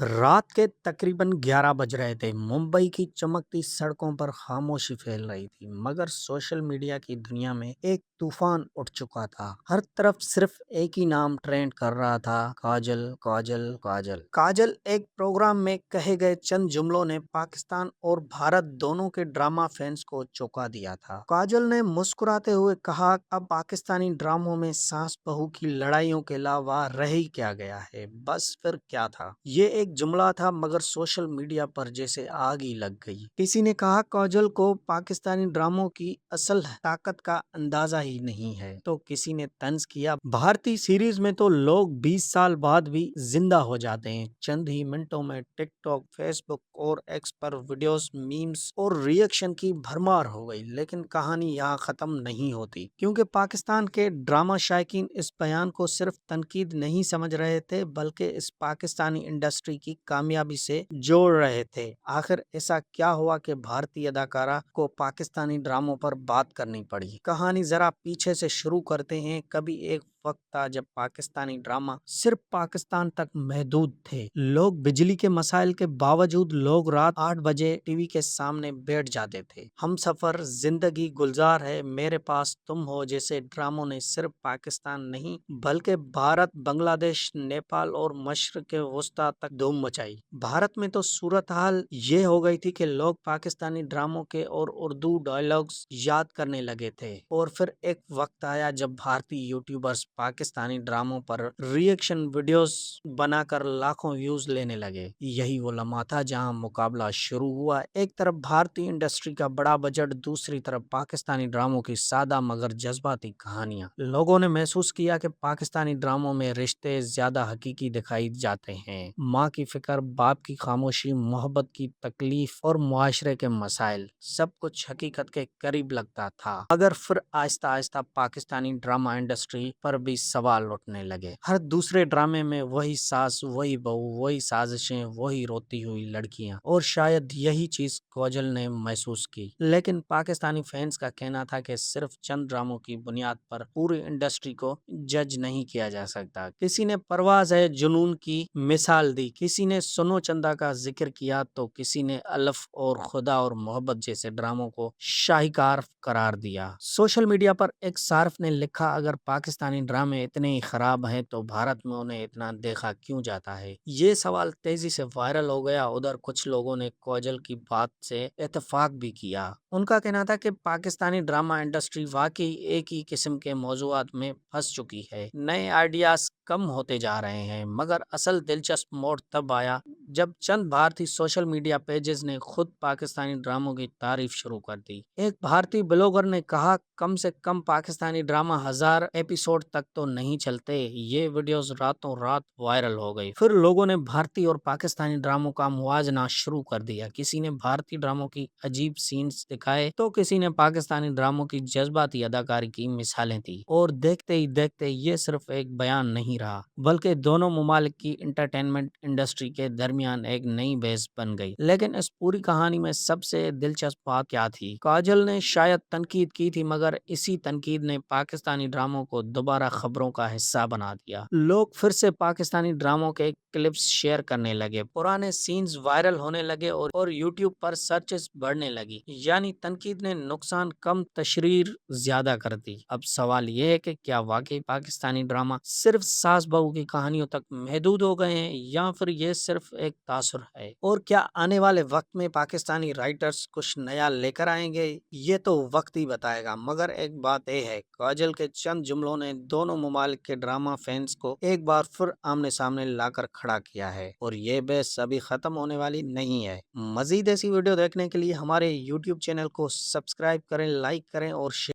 रात के तकरीबन 11 बज रहे थे। मुंबई की चमकती सड़कों पर खामोशी फैल रही थी, मगर सोशल मीडिया की दुनिया में एक तूफान उठ चुका था। हर तरफ सिर्फ एक ही नाम ट्रेंड कर रहा था, काजल काजल काजल काजल। एक प्रोग्राम में कहे गए चंद जुमलों ने पाकिस्तान और भारत दोनों के ड्रामा फैंस को चौंका दिया था। काजल ने मुस्कुराते हुए कहा, अब पाकिस्तानी ड्रामों में सास बहू की लड़ाइयों के अलावा रह ही क्या गया है, बस फिर क्या था। ये एक जुमला था, मगर सोशल मीडिया पर जैसे आग ही लग गई। किसी ने कहा, काजल को पाकिस्तानी ड्रामों की असल ताकत का अंदाजा ही नहीं है, तो किसी ने तंज किया, भारतीय सीरीज में तो लोग 20 साल बाद भी जिंदा हो जाते हैं। चंद ही मिनटों में टिकटॉक, फेसबुक और एक्स पर वीडियोस, मीम्स और रिएक्शन की भरमार हो गई। लेकिन कहानी यहाँ खत्म नहीं होती, क्योंकि पाकिस्तान के ड्रामा शायकीन इस बयान को सिर्फ तनकीद नहीं समझ रहे थे, बल्कि इस पाकिस्तानी इंडस्ट्री की कामयाबी से जोड़ रहे थे। आखिर ऐसा क्या हुआ कि भारतीय अदाकारा को पाकिस्तानी ड्रामों पर बात करनी पड़ी। कहानी जरा पीछे से शुरू करते हैं। कभी एक वक्त था जब पाकिस्तानी ड्रामा सिर्फ पाकिस्तान तक महदूद थे। लोग बिजली के मसाइल के बावजूद लोग रात 8 बजे टीवी के सामने बैठ जाते थे। हम सफर, जिंदगी गुलजार है, मेरे पास तुम हो जैसे ड्रामों ने सिर्फ पाकिस्तान नहीं बल्कि भारत, बांग्लादेश, नेपाल और मशरक के वस्ता तक धूम मचाई। भारत में तो सूरत हाल ये हो गई थी कि लोग पाकिस्तानी ड्रामों के और उर्दू डायलॉग्स याद करने लगे थे। और फिर एक वक्त आया जब भारतीय यूट्यूबर्स पाकिस्तानी ड्रामों पर रिएक्शन वीडियोस बनाकर लाखों व्यूज लेने लगे। यही वो लम्हा था जहां मुकाबला शुरू हुआ। एक तरफ भारतीय इंडस्ट्री का बड़ा बजट, दूसरी तरफ पाकिस्तानी ड्रामों की सादा मगर जज्बाती कहानियां। लोगों ने महसूस किया कि पाकिस्तानी ड्रामों में रिश्ते ज्यादा हकीकी दिखाई जाते हैं। माँ की फिक्र, बाप की खामोशी, मोहब्बत की तकलीफ और मुआशरे के मसाइल, सब कुछ हकीकत के करीब लगता था। मगर फिर आहिस्ता आहिस्ता पाकिस्तानी ड्रामा इंडस्ट्री पर भी सवाल उठने लगे। हर दूसरे ड्रामे में वही सास, वही बहू, वही साजिशें, वही रोती हुई लड़कियां। और शायद यही चीज काजल ने महसूस की। लेकिन पाकिस्तानी फैंस का कहना था कि सिर्फ चंद ड्रामों की बुनियाद पर पूरी इंडस्ट्री को जज नहीं किया जा सकता। किसी ने परवाज़ है जुनून की मिसाल दी, किसी ने सुनो चंदा का जिक्र किया, तो किसी ने अलफ और खुदा और मोहब्बत जैसे ड्रामों को शाहीकार करार दिया। सोशल मीडिया पर एक सार्फ ने लिखा, अगर पाकिस्तानी ड्रामे इतने ही खराब हैं तो भारत में उन्हें इतना देखा क्यों जाता है। ये सवाल तेजी से वायरल हो गया। उधर कुछ लोगों ने काजल की बात से इत्तेफाक भी किया। उनका कहना था कि पाकिस्तानी ड्रामा इंडस्ट्री वाकई एक ही किस्म के मौजुआत में फंस चुकी है। नए आइडियाज कम होते जा रहे हैं। मगर असल दिलचस्प मोड़ तब आया जब चंद भारतीय सोशल मीडिया पेजेस ने खुद पाकिस्तानी ड्रामों की तारीफ शुरू कर दी। एक भारतीय ब्लॉगर ने कहा, कम से कम पाकिस्तानी ड्रामा 1000 एपिसोड तक तो नहीं चलते। ये वीडियोस रातों रात वायरल हो गई। फिर लोगों ने भारतीय और पाकिस्तानी ड्रामों का मुवाजना शुरू कर दिया। किसी ने भारतीय ड्रामों की अजीब सीन्स दिखाए, तो किसी ने पाकिस्तानी ड्रामों की जज्बाती अदाकारी की मिसालें दी। और देखते ही देखते ये सिर्फ एक बयान नहीं रहा, बल्कि दोनों ममालिक की इंटरटेनमेंट इंडस्ट्री के दरमियान एक नई बहस बन गई। लेकिन इस पूरी कहानी में सबसे दिलचस्प बात क्या थी? काजल ने शायद तनकीद की थी, मगर इसी तनकीद ने पाकिस्तानी ड्रामों को दोबारा खबरों का हिस्सा बना दिया। लोग फिर से पाकिस्तानी ड्रामों के क्लिप्स शेयर करने लगे, पुराने सीन्स वायरल होने लगे और यूट्यूब पर सर्चेस बढ़ने लगी। यानी तनकीद ने नुकसान कम, तशरीर ज्यादा कर दी। अब सवाल ये है कि क्या वाकई पाकिस्तानी ड्रामा सिर्फ सास बहू की कहानियों तक महदूद हो गए हैं, या फिर ये सिर्फ एक तासुर है। और क्या आने वाले वक्त में पाकिस्तानी राइटर्स कुछ नया लेकर आएंगे, ये तो वक्त ही बताएगा। मगर एक बात यह है, काजल के चंद जुमलों ने दोनों ममालिक के ड्रामा फैंस को एक बार फिर आमने सामने लाकर खड़ा किया है। और ये बहस अभी खत्म होने वाली नहीं है। मजीद ऐसी वीडियो देखने के लिए हमारे YouTube चैनल को सब्सक्राइब करें, लाइक करें और शेयर